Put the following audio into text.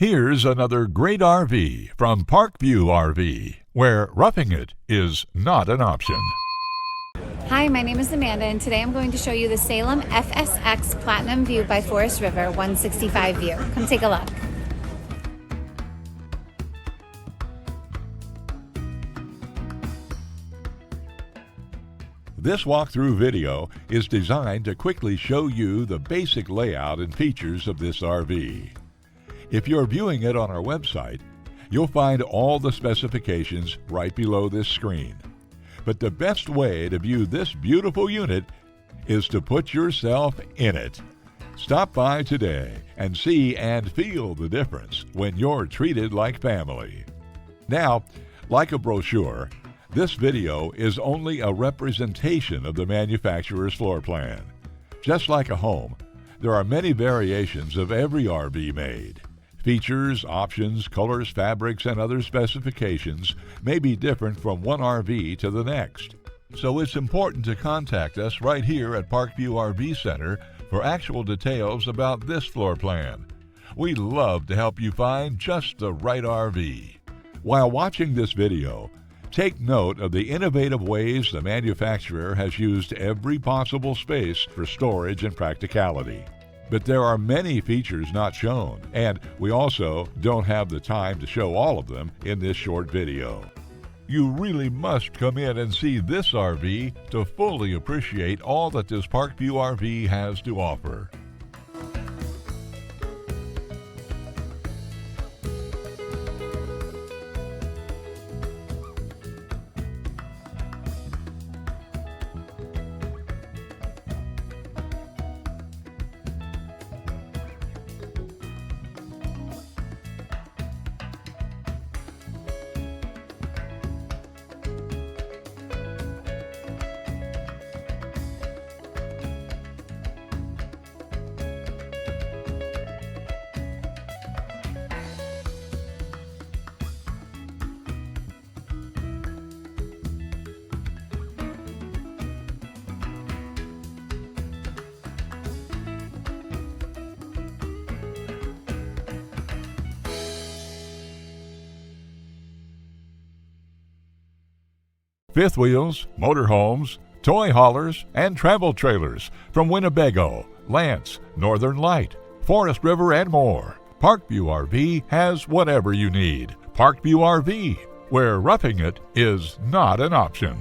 Here's another great RV from Parkview RV, where roughing it is not an option. Hi, my name is Amanda, and today I'm going to show you the Salem FSX Platinum-165VIEW by Forest River 165VIEW. Come take a look. This walkthrough video is designed to quickly show you the basic layout and features of this RV. If you're viewing it on our website, you'll find all the specifications right below this screen. But the best way to view this beautiful unit is to put yourself in it. Stop by today and see and feel the difference when you're treated like family. Now, like a brochure, this video is only a representation of the manufacturer's floor plan. Just like a home, there are many variations of every RV made. Features, options, colors, fabrics, and other specifications may be different from one RV to the next. So it's important to contact us right here at Parkview RV Center for actual details about this floor plan. We'd love to help you find just the right RV. While watching this video, take note of the innovative ways the manufacturer has used every possible space for storage and practicality. But there are many features not shown, and we also don't have the time to show all of them in this short video. You really must come in and see this RV to fully appreciate all that this Parkview RV has to offer. Fifth wheels, motorhomes, toy haulers, and travel trailers from Winnebago, Lance, Northern Light, Forest River, and more. Parkview RV has whatever you need. Parkview RV, where roughing it is not an option.